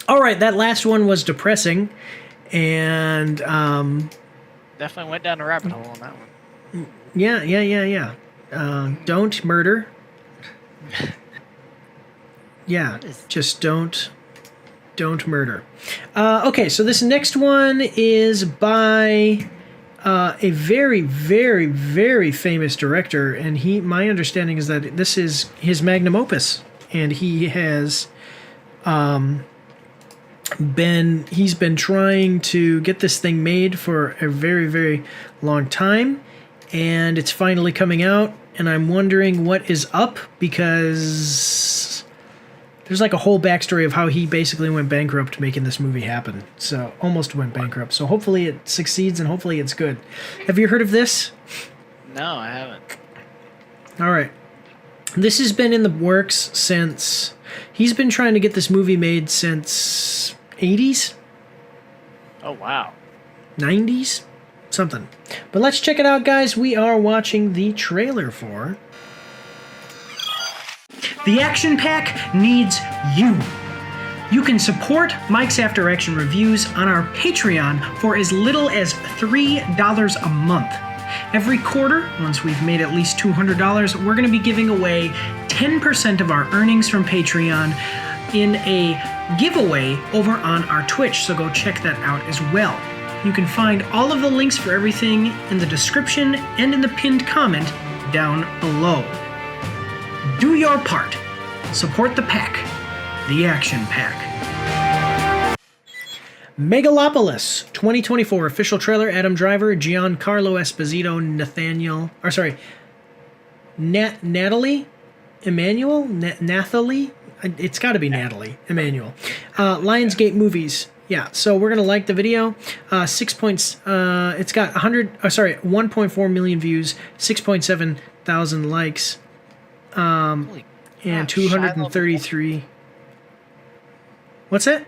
All right, that last one was depressing, and Definitely went down a rabbit hole on that one. yeah. Don't murder. Yeah, just don't murder. Okay, so this next one is by a very, very, very famous director, and my understanding is that this is his magnum opus, and he has he's been trying to get this thing made for a very, very long time, and it's finally coming out, and I'm wondering what is up, because there's like a whole backstory of how he basically went bankrupt making this movie happen. So almost went bankrupt. So hopefully it succeeds and hopefully it's good. Have you heard of this? No, I haven't. All right. This has been in the works since... He's been trying to get this movie made since 80s? Oh, wow. 90s? Something. But let's check it out, guys. We are watching the trailer for... The Action Pack needs you. You can support Mike's After Action Reviews on our Patreon for as little as $3 a month. Every quarter, once we've made at least $200, we're going to be giving away 10% of our earnings from Patreon in a giveaway over on our Twitch, so go check that out as well. You can find all of the links for everything in the description and in the pinned comment down below. Do your part. Support the pack. The Action Pack. Megalopolis 2024 official trailer. Adam Driver, Giancarlo Esposito, Natalie Emmanuel? Nathalie? It's got to be Natalie Emmanuel. Lionsgate Movies. Yeah, so we're going to like the video. 6 points. It's got 1.4 million views, 6.7 thousand likes. And 233. What's that?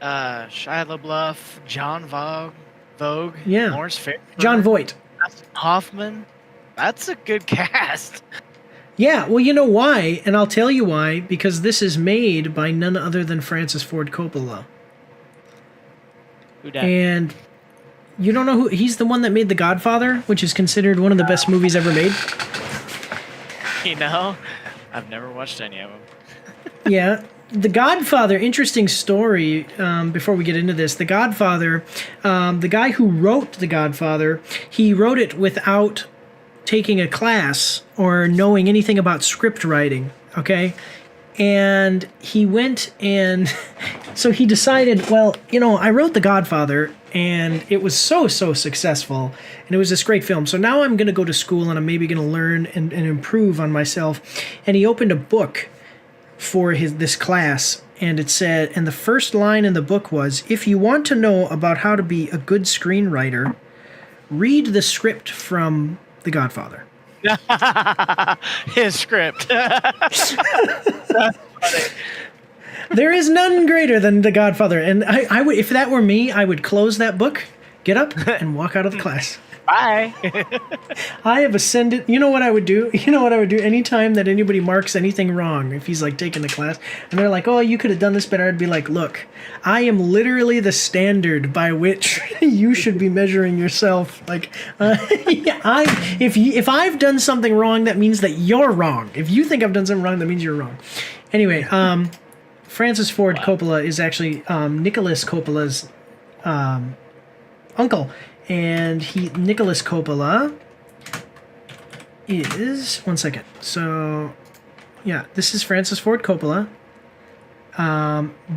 Shia LaBeouf, John Vogue, yeah, Lawrence Fishburne, John Voight, Hoffman. That's a good cast. Yeah, well, you know why, and I'll tell you why, because this is made by none other than Francis Ford Coppola. Who dat? And you don't know who... He's the one that made The Godfather, which is considered one of the best movies ever made. You know, I've never watched any of them. Yeah. The Godfather, interesting story, before we get into this. The Godfather, the guy who wrote The Godfather, he wrote it without taking a class or knowing anything about script writing, okay? And he went and... So he decided, well, you know, I wrote The Godfather, and it was so successful, and it was this great film. So now I'm going to go to school, and I'm maybe going to learn and improve on myself. And he opened a book for this class, and it said, and the first line in the book was, if you want to know about how to be a good screenwriter, read the script from The Godfather. His script. That's funny. There is none greater than The Godfather, and I would, if that were me, I would close that book, get up, and walk out of the class. Bye. I have ascended. You know what I would do? Anytime that anybody marks anything wrong, if he's like taking the class, and they're like, "Oh, you could have done this better," I'd be like, "Look, I am literally the standard by which you should be measuring yourself. Like, if I've done something wrong, that means that you're wrong. If you think I've done something wrong, that means you're wrong." Anyway, Francis Ford Coppola is actually Nicholas Coppola's uncle. And Nicholas Coppola is... One second. So, yeah, this is Francis Ford Coppola.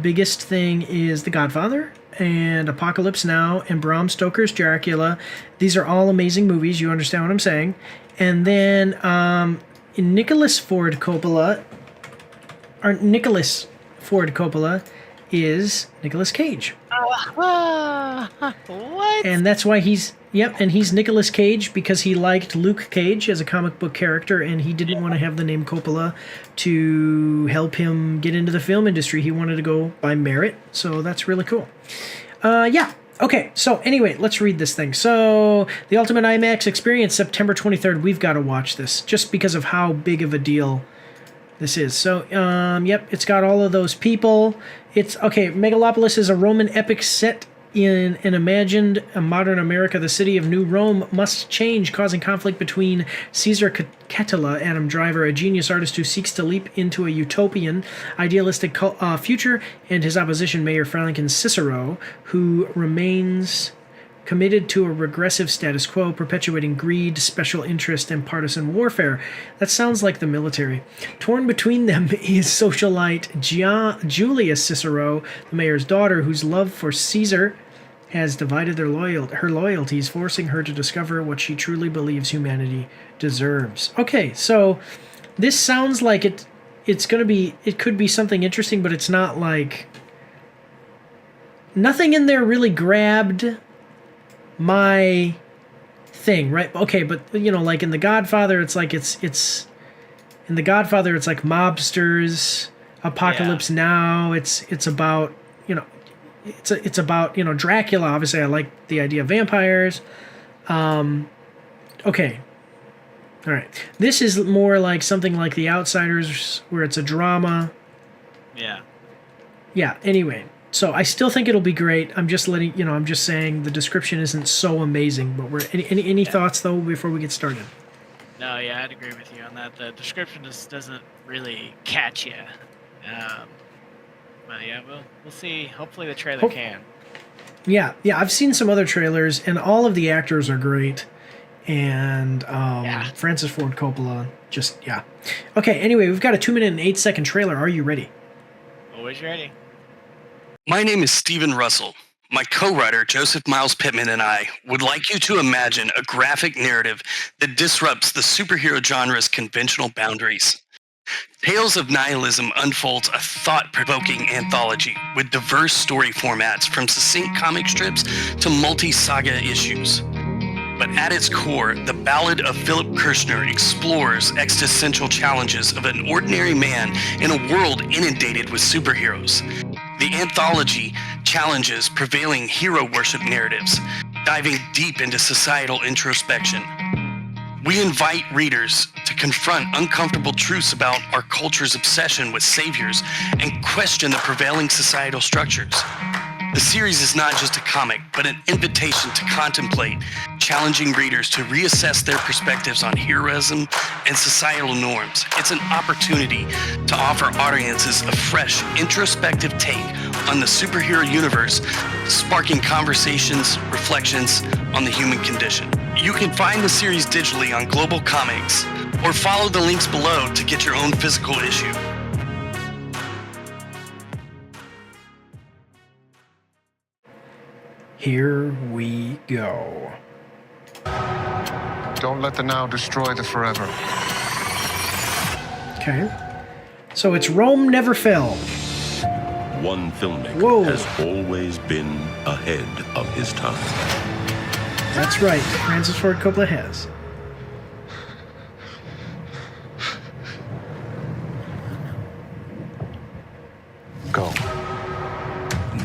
Biggest thing is The Godfather and Apocalypse Now and Bram Stoker's Dracula. These are all amazing movies. You understand what I'm saying? And then Nicholas Ford Coppola is Nicolas Cage. What? And that's why he's Nicolas Cage because he liked Luke Cage as a comic book character, and he didn't want to have the name Coppola to help him get into the film industry. He wanted to go by merit, so that's really cool. Yeah. Okay, so anyway, let's read this thing. So, the Ultimate IMAX Experience, September 23rd. We've got to watch this just because of how big of a deal This is. So, yep, it's got all of those people. It's, okay, Megalopolis is a Roman epic set in an imagined modern America. The city of New Rome must change, causing conflict between Caesar Catilla, Adam Driver, a genius artist who seeks to leap into a utopian, idealistic future, and his opposition, Mayor Franklin Cicero, who remains committed to a regressive status quo, perpetuating greed, special interest, and partisan warfare. That sounds like the military. Torn between them is socialite Julia Cicero, the mayor's daughter, whose love for Caesar has divided her loyalties, forcing her to discover what she truly believes humanity deserves. Okay, so this sounds like it could be something interesting, but it's not like... Nothing in there really grabbed my thing, right? Okay, but like in The Godfather, it's like it's in The Godfather, it's like mobsters, apocalypse now. It's about it's about Dracula. Obviously, I like the idea of vampires. Okay, all right. This is more like something like The Outsiders, where it's a drama. Yeah. Yeah. Anyway. So I still think it'll be great. I'm just I'm just saying the description isn't so amazing. But any thoughts though before we get started? No, yeah, I'd agree with you on that. The description just doesn't really catch you. But yeah, we'll see. Hopefully the trailer can. Yeah. I've seen some other trailers, and all of the actors are great. And Francis Ford Coppola, Okay. Anyway, we've got a 2-minute and 8-second trailer. Are you ready? Always ready. My name is Stephen Russell. My co-writer, Joseph Miles Pittman, and I would like you to imagine a graphic narrative that disrupts the superhero genre's conventional boundaries. Tales of Nihilism unfolds a thought-provoking anthology with diverse story formats from succinct comic strips to multi-saga issues. But at its core, the Ballad of Philip Kirshner explores existential challenges of an ordinary man in a world inundated with superheroes. The anthology challenges prevailing hero worship narratives, diving deep into societal introspection. We invite readers to confront uncomfortable truths about our culture's obsession with saviors and question the prevailing societal structures. The series is not just a comic, but an invitation to contemplate, challenging readers to reassess their perspectives on heroism and societal norms. It's an opportunity to offer audiences a fresh, introspective take on the superhero universe, sparking conversations, reflections on the human condition. You can find the series digitally on Global Comics, or follow the links below to get your own physical issue. Here we go. Don't let the now destroy the forever. Okay. So it's Rome Never Fell. One filmmaker Whoa. has always been ahead of his time. That's right. Francis Ford Coppola has. Go.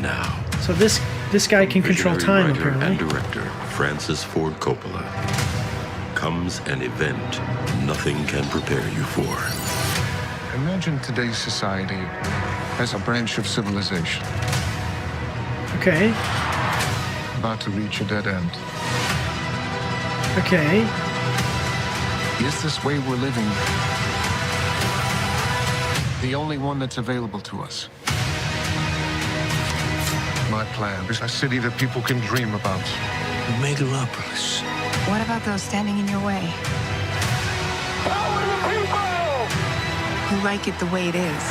Now, So this guy can control visionary time, writer apparently. and director Francis Ford Coppola comes an event nothing can prepare you for. Imagine today's society as a branch of civilization Okay. about to reach a dead end. Okay. Is this way we're living the only one that's available to us? My plan is a city that people can dream about. Megalopolis. What about those standing in your way? Power to the people! Who like it the way it is?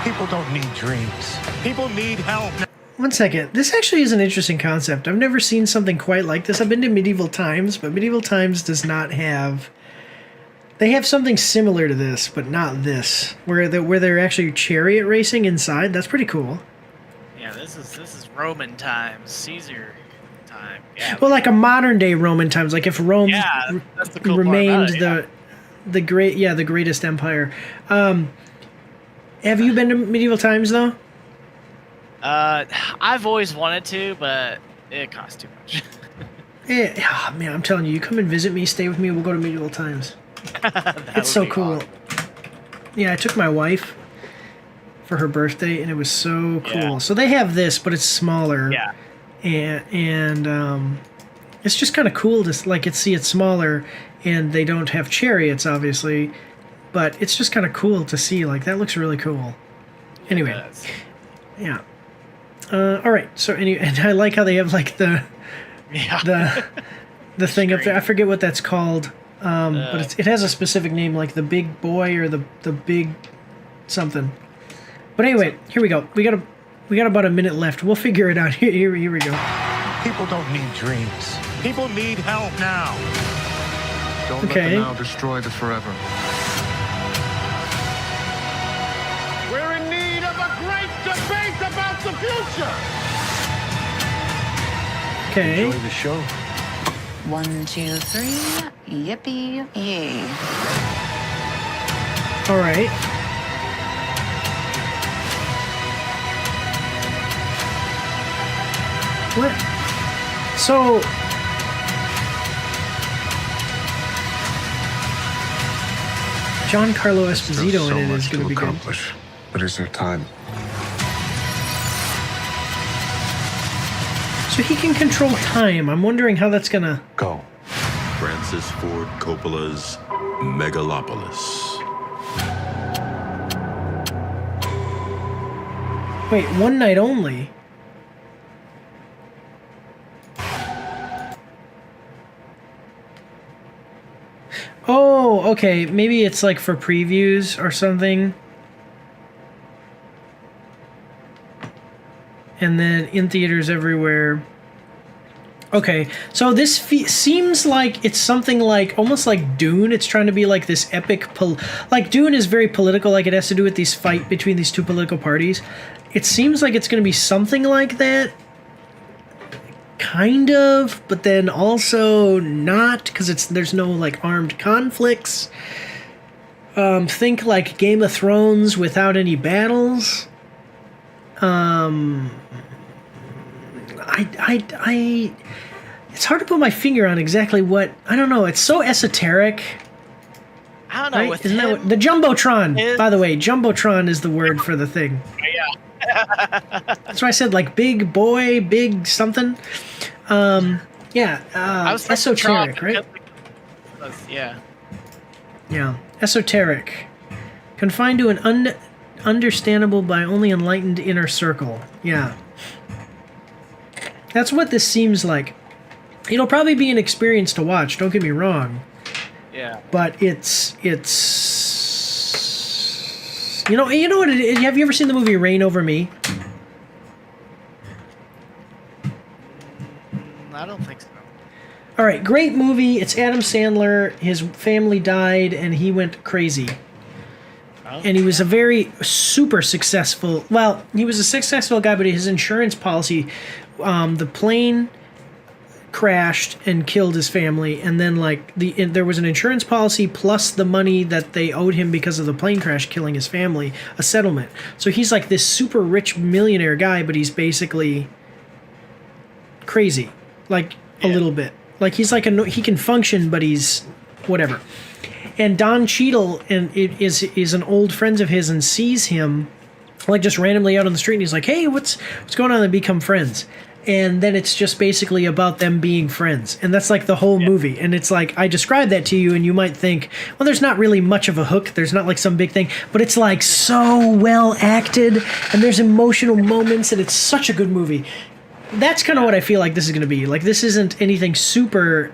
People don't need dreams. People need help. One second. This actually is an interesting concept. I've never seen something quite like this. I've been to Medieval Times, but Medieval Times does not have... They have something similar to this, but not this, where they're actually chariot racing inside. That's pretty cool. Yeah, this is Roman times, Caesar time. Yeah. Well, like a modern day Roman times, like if Rome That's the cool remained part about it, the greatest empire. Have you been to Medieval Times though? I've always wanted to, but it costs too much. Man, I'm telling you, you come and visit me, stay with me, we'll go to Medieval Times. It's so cool. Awesome. Yeah, I took my wife for her birthday, and it was so cool. Yeah. So they have this, but it's smaller. Yeah. And it's just kind of cool to see it's smaller, and they don't have chariots, obviously, but it's just kind of cool to see. Like, that looks really cool. Anyway, yeah. All right. So and I like how they have like the thing up there. I forget what that's called, but it has a specific name, like the big boy or the big something. But anyway, here we go. We got about a minute left. We'll figure it out. Here we go. People don't need dreams. People need help now. Don't let the now destroy the forever. We're in need of a great debate about the future. Okay. Enjoy the show. 1, 2, 3. Yippee yay. All right. What? So Giancarlo Esposito Still in so it is much going to to be good. accomplish, but is there time? So he can control time. I'm wondering how that's going to... Go. Francis Ford Coppola's Megalopolis. Wait, one night only? Oh, okay. Maybe it's like for previews or something. And then in theaters everywhere. Okay, so this seems like it's something like almost like Dune. It's trying to be like this epic, like Dune is very political. Like it has to do with these fight between these two political parties. It seems like it's going to be something like that, kind of, but then also not, because there's no like armed conflicts. Think like Game of Thrones without any battles. It's hard to put my finger on exactly what. I don't know. It's so esoteric. I don't know. Right? With Isn't him, that the Jumbotron? is- By the way, Jumbotron is the word for the thing. Yeah. That's why I said like big boy, big something. Yeah. I was Esoteric, thinking right? Yeah. Yeah. Esoteric. Confined to an understandable by only enlightened inner circle. Yeah. That's what this seems like. It'll probably be an experience to watch, don't get me wrong. Yeah. But it's you know what it is? Have you ever seen the movie Reign Over Me? I don't think so. All right, great movie. It's Adam Sandler. His family died and he went crazy. Oh, And he was a very super successful. Well, he was a successful guy, but his insurance policy, the plane crashed and killed his family, and then like there was an insurance policy plus the money that they owed him because of the plane crash killing his family, a settlement. So he's like this super rich millionaire guy, but he's basically crazy, like a little bit. Like he's like he can function, but he's whatever. And Don Cheadle is an old friend of his and sees him like just randomly out on the street, and he's like, "Hey, what's going on?" They become friends. And then it's just basically about them being friends. And that's like the whole movie. And it's like, I described that to you and you might think, well, there's not really much of a hook. There's not like some big thing. But it's like so well acted and there's emotional moments and it's such a good movie. That's kind of what I feel like this is going to be. Like this isn't anything super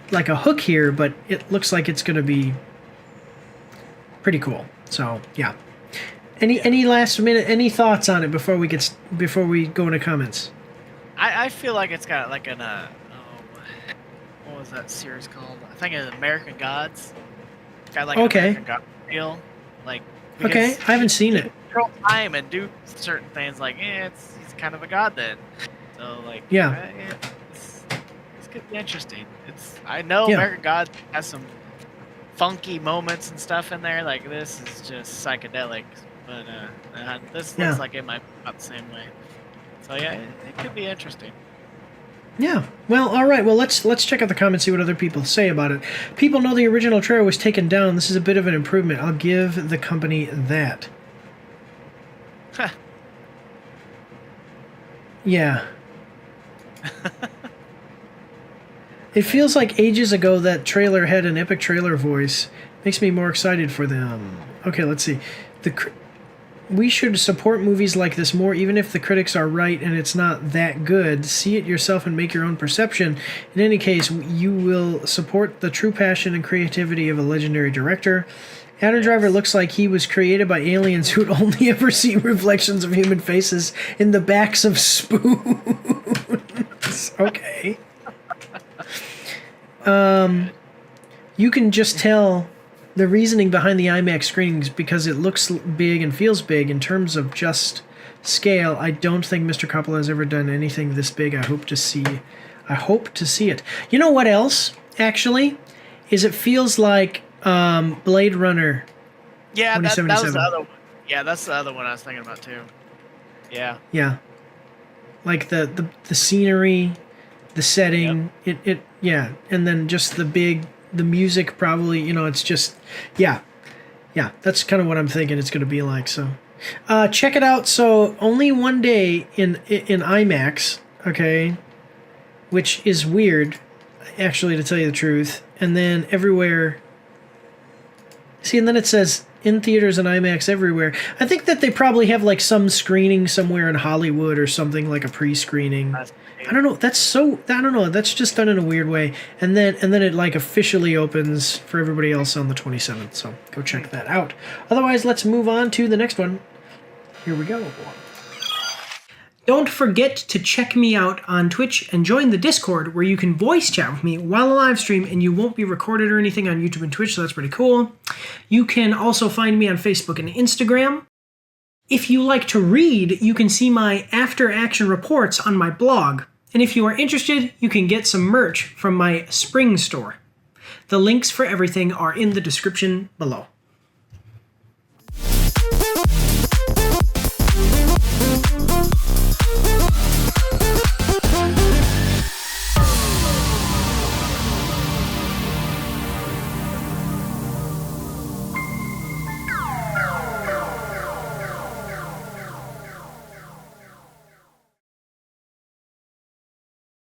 like a hook here, but it looks like it's going to be pretty cool. So, yeah. Any last minute, any thoughts on it before we go into comments? I feel like it's got like what was that series called? I think it's American Gods. It's got like an American God feel. Like Okay, I haven't seen it. Control time and do certain things like he's kind of a god then. So like this could be interesting. I know American Gods has some funky moments and stuff in there. Like this is just psychedelic, but this looks like it might be about the same way. So yeah, it could be interesting. Yeah. Well, all right. Well, let's check out the comments, see what other people say about it. People know the original trailer was taken down. This is a bit of an improvement. I'll give the company that. Huh. Yeah. It feels like ages ago that trailer had an epic trailer voice. Makes me more excited for them. Okay, let's see. We should support movies like this more, even if the critics are right and it's not that good. See it yourself and make your own perception. In any case, you will support the true passion and creativity of a legendary director. Adam Driver looks like he was created by aliens who'd only ever see reflections of human faces in the backs of spoons. Okay. You can just tell the reasoning behind the IMAX screenings because it looks big and feels big in terms of just scale. I don't think Mr. Coppola has ever done anything this big. I hope to see it. You know what else, actually, is it feels like Blade Runner. Yeah, that was the other one. Yeah, that's the other one I was thinking about too. Yeah. Yeah. Like the scenery, the setting, yeah, and then just the music probably, it's just, yeah, that's kind of what I'm thinking it's going to be like. So check it out. So only one day in IMAX, okay, which is weird, actually, to tell you the truth. And then everywhere, see, and then it says in theaters and IMAX everywhere. I think that they probably have like some screening somewhere in Hollywood or something, like a pre-screening. I don't know. I don't know. That's just done in a weird way. And then it like officially opens for everybody else on the 27th. So go check that out. Otherwise, let's move on to the next one. Here we go. Don't forget to check me out on Twitch and join the Discord where you can voice chat with me while I live stream and you won't be recorded or anything on YouTube and Twitch, so that's pretty cool. You can also find me on Facebook and Instagram. If you like to read, you can see my after-action reports on my blog. And if you are interested, you can get some merch from my spring store. The links for everything are in the description below.